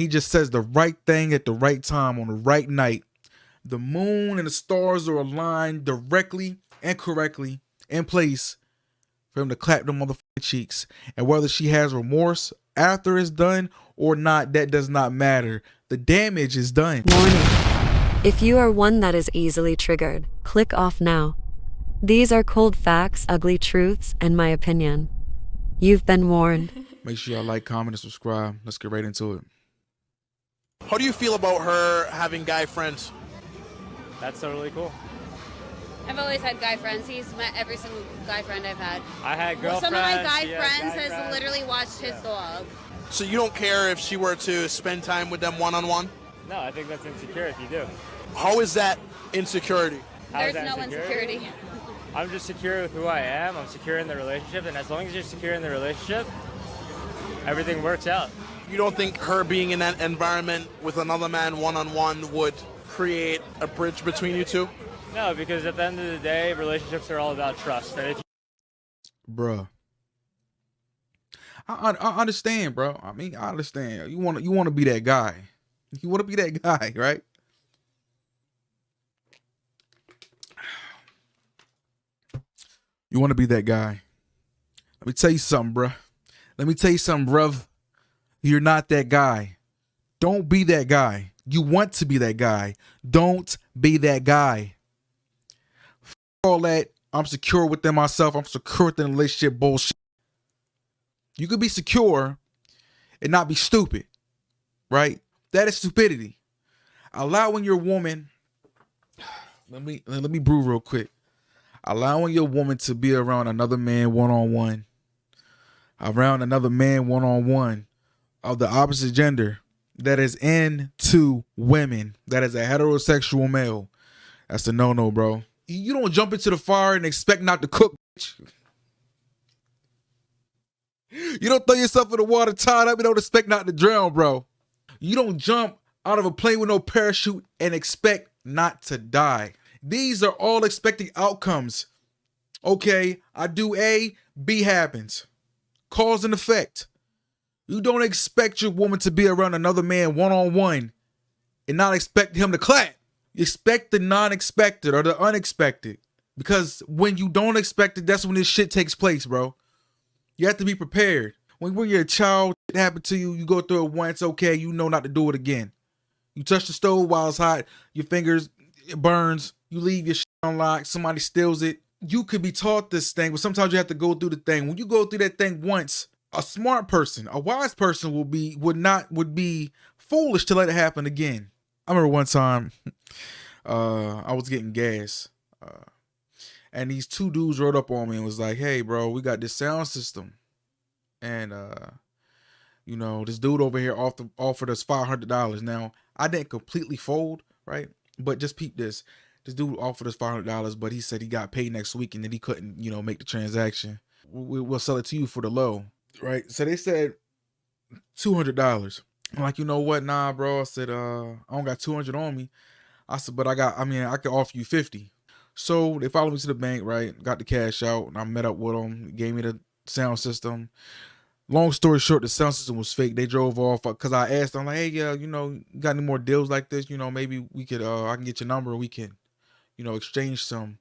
He just says the right thing at the right time on the right night. The moon and the stars are aligned directly and correctly in place for him to clap them motherfucking cheeks. And whether she has remorse after it's done or not, that does not matter. The damage is done. Warning. If you are one that is easily triggered, click off now. These are cold facts, ugly truths, and my opinion. You've been warned. Make sure y'all like, comment, and subscribe. Let's get right into it. How do you feel about her having guy friends? That's totally cool. I've always had guy friends. He's met every single guy friend I've had. I had girlfriends. Some of my guy she had friends guy has friends. literally watched his dog. So you don't care if she were to spend time with them one-on-one? No, I think that's insecure if you do. How is that insecurity? How is There's that no insecurity. I'm just secure with who I am. I'm secure in the relationship, and as long as you're secure in the relationship, everything works out. You don't think her being in that environment with another man one-on-one would create a bridge between you two? No, because at the end of the day, relationships are all about trust. And if Bruh. I understand, bro. I mean, I understand. You want to be that guy. You want to be that guy, right? You want to be that guy. Let me tell you something, bruh. Let me tell you something, bruv. You're not that guy. Don't be that guy. You want to be that guy. Don't be that guy. F all that. I'm secure within myself. I'm secure within the relationship bullshit. You could be secure and not be stupid, right? That is stupidity. Allowing your woman, let me brew real quick. Allowing your woman to be around another man one-on-one, around another man one-on-one of the opposite gender that is into women, that is a heterosexual male, that's a no-no, bro. You don't jump into the fire and expect not to cook, bitch. You don't throw yourself in the water tied up and don't expect not to drown, bro. You don't jump out of a plane with no parachute and expect not to die. These are all expected outcomes. Okay, I do A, B happens. Cause and effect. You don't expect your woman to be around another man one-on-one and not expect him to clap. You expect the non-expected or the unexpected. Because when you don't expect it, that's when this shit takes place, bro. You have to be prepared. When you're a child, it happened to you, you go through it once, okay, you know not to do it again. You touch the stove while it's hot, your fingers, it burns, you leave your shit unlocked, somebody steals it. You could be taught this thing, but sometimes you have to go through the thing. When you go through that thing once, a smart person, a wise person would be foolish to let it happen again. I remember one time, I was getting gas. And these two dudes rode up on me and was like, hey, bro, we got this sound system. And, you know, this dude over here offered us $500. Now, I didn't completely fold, right? But just peep this. This dude offered us $500, but he said he got paid next week and then he couldn't, you know, make the transaction. We'll sell it to you for the low, right? So they said $200. I'm like, you know what? Nah, bro. I said, I don't got 200 on me. I said, but I can offer you 50. So they followed me to the bank, right? Got the cash out, and I met up with them. Gave me the sound system. Long story short, the sound system was fake. They drove off because I asked them, like, hey, yeah, you know, you got any more deals like this? You know, maybe we could, I can get your number. We can, you know, exchange some,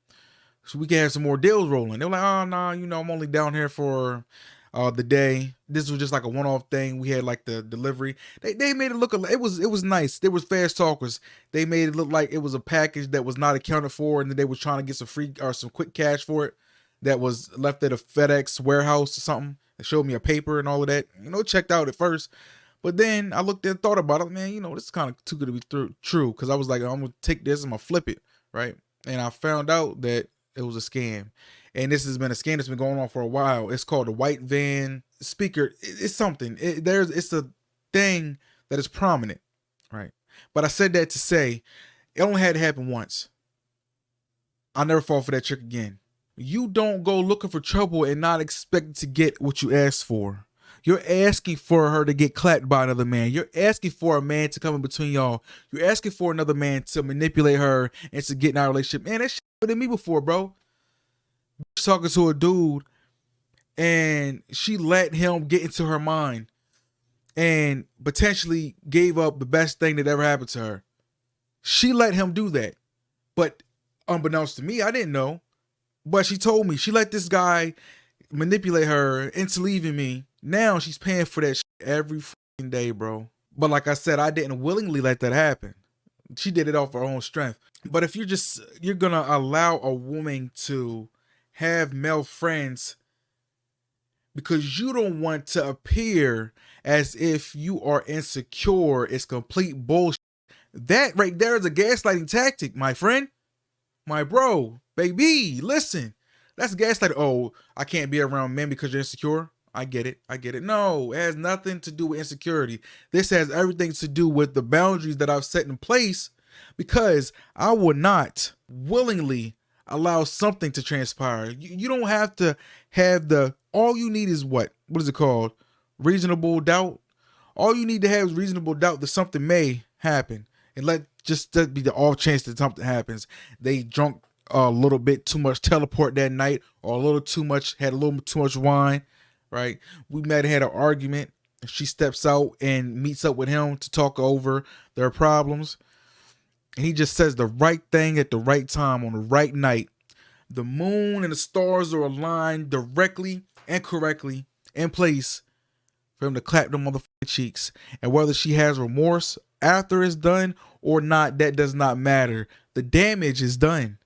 so we can have some more deals rolling. They were like, oh, nah, you know, I'm only down here for the day. This was just like a one-off thing. We had like the delivery. They made it look, it was nice. They was fast talkers. They made it look like it was a package that was not accounted for, and then they were trying to get some free or some quick cash for it that was left at a FedEx warehouse or something. They showed me a paper and all of that. You know, checked out at first, but then I looked and thought about it. Man, you know, this is kind of too good to be true. Because I was like, I'm gonna take this, I'm gonna flip it, right? And I found out that it was a scam. And this has been a scam that's been going on for a while. It's called the white van speaker. It's something. It's a thing that is prominent, right? But I said that to say it only had to happen once. I'll never fall for that trick again. You don't go looking for trouble and not expect to get what you asked for. You're asking for her to get clapped by another man. You're asking for a man to come in between y'all. You're asking for another man to manipulate her and to get in our relationship. Man, that shit happened to me before, bro. Talking to a dude and she let him get into her mind and potentially gave up the best thing that ever happened to her. She let him do that. But unbeknownst to me, I didn't know. But she told me she let this guy manipulate her into leaving me. Now she's paying for that shit every fucking day, bro. But like I said, I didn't willingly let that happen. She did it off her own strength. But if you're gonna allow a woman to have male friends because you don't want to appear as if you are insecure, it's complete bullshit. That right there is a gaslighting tactic, my friend. My bro, baby, listen. That's gaslighting. Oh, I can't be around men because you're insecure. I get it. I get it. No, it has nothing to do with insecurity. This has everything to do with the boundaries that I've set in place, because I would not willingly allow something to transpire. You don't have to have all you need is what is it called? Reasonable doubt. All you need to have is reasonable doubt that something may happen. And let just that be the off chance that something happens. They drunk a little bit too much teleport that night, or had a little too much wine, right? We met and had an argument. She steps out and meets up with him to talk over their problems. And he just says the right thing at the right time on the right night. The moon and the stars are aligned directly and correctly in place for him to clap them motherfucking cheeks. And whether she has remorse after it's done or not, that does not matter. The damage is done.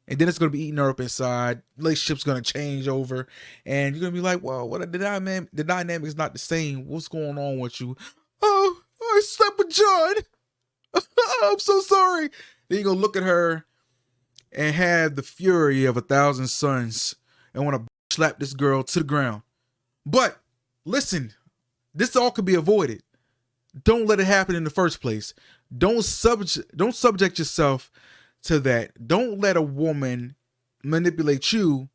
And then it's going to be eating her up inside. Relationship's going to change over. And you're going to be like, well, what the dynamic is not the same. What's going on with you? Oh, I slept with John. I'm so sorry. Then you're going to look at her and have the fury of 1,000 suns and want to slap this girl to the ground. But listen, this all could be avoided. Don't let it happen in the first place. Don't subject yourself to that. Don't let a woman manipulate you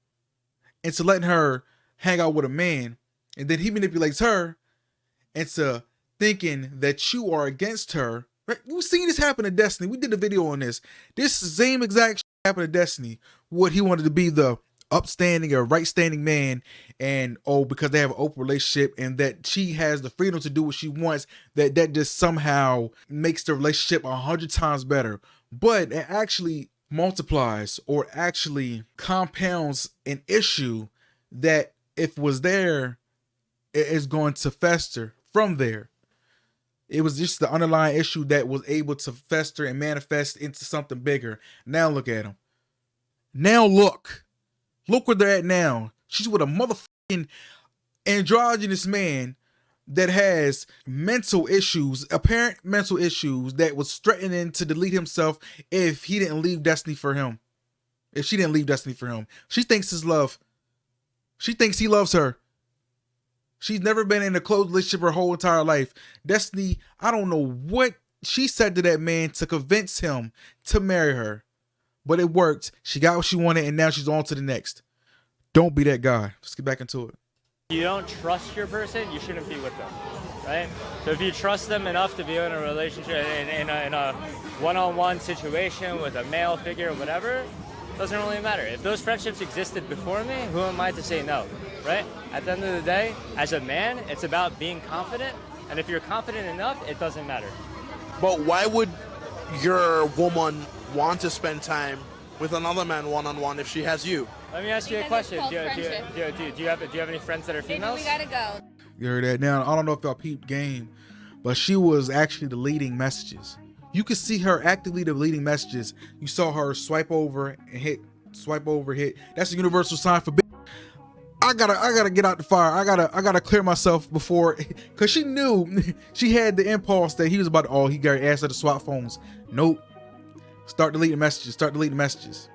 into letting her hang out with a man, and then he manipulates her into thinking that you are against her. Right? We've seen this happen to Destiny. We did a video on this. This same exact shit happened to Destiny. What he wanted to be the upstanding or right standing man, and because they have an open relationship and that she has the freedom to do what she wants, that just somehow makes the relationship 100 times better. But it actually multiplies or actually compounds an issue that if was there, it is going to fester from there. It was just the underlying issue that was able to fester and manifest into something bigger. Now look at them. Now look where they're at now. She's with a motherfucking androgynous man that has mental issues, apparent mental issues, that was threatening to delete himself if he didn't leave Destiny for him. If she didn't leave Destiny for him. She thinks his love. She thinks he loves her. She's never been in a close relationship her whole entire life. Destiny, I don't know what she said to that man to convince him to marry her. But it worked. She got what she wanted, and now she's on to the next. Don't be that guy. Let's get back into it. You don't trust your person, you shouldn't be with them, right? So if you trust them enough to be in a relationship, in a one-on-one situation with a male figure or whatever, doesn't really matter. If those friendships existed before me, who am I to say no, right? At the end of the day, as a man, it's about being confident, and if you're confident enough, it doesn't matter. But why would your woman want to spend time with another man one-on-one if she has you? Let me ask you a Because it's question. called Do you have any friends that are Baby, females? we gotta go. You heard that? Now, I don't know if y'all peeped game, but she was actually deleting messages. You could see her actively deleting messages. You saw her swipe over and hit, swipe over, hit. That's a universal sign for I gotta get out the fire. I gotta clear myself before, cause she knew she had the impulse that he was about to, he got asked her to swap phones. Nope. Start deleting messages. Start deleting messages.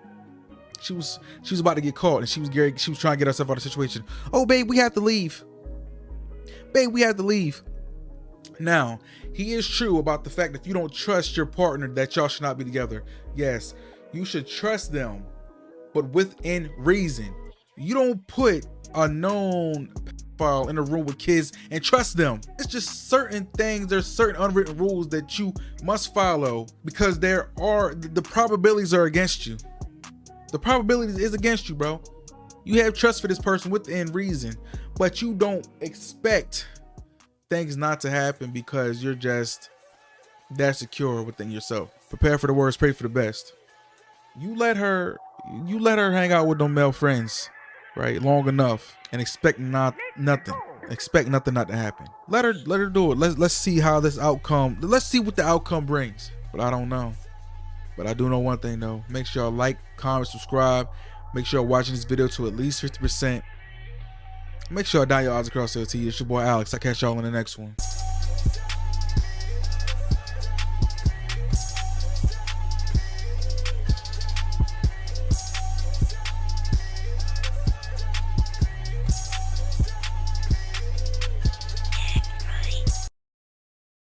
She was about to get caught, and she was trying to get herself out of the situation. Oh, babe, we have to leave. Babe, we have to leave. Now, he is true about the fact that if you don't trust your partner, that y'all should not be together. Yes, you should trust them, but within reason. You don't put a known pedophile in a room with kids and trust them. It's just certain things, there's certain unwritten rules that you must follow, because the probabilities are against you. The probability is against you, bro. You have trust for this person within reason, but you don't expect things not to happen because you're just that secure within yourself. Prepare for the worst, pray for the best. You let her hang out with no male friends, right, long enough, and expect nothing. Expect nothing not to happen. Let her do it. Let's see how this outcome. Let's see what the outcome brings. But I don't know. But I do know one thing though. Make sure y'all like, comment, subscribe. Make sure you're watching this video to at least 50%. Make sure I dot your I's across LT. It's your boy Alex. I'll catch y'all in the next one.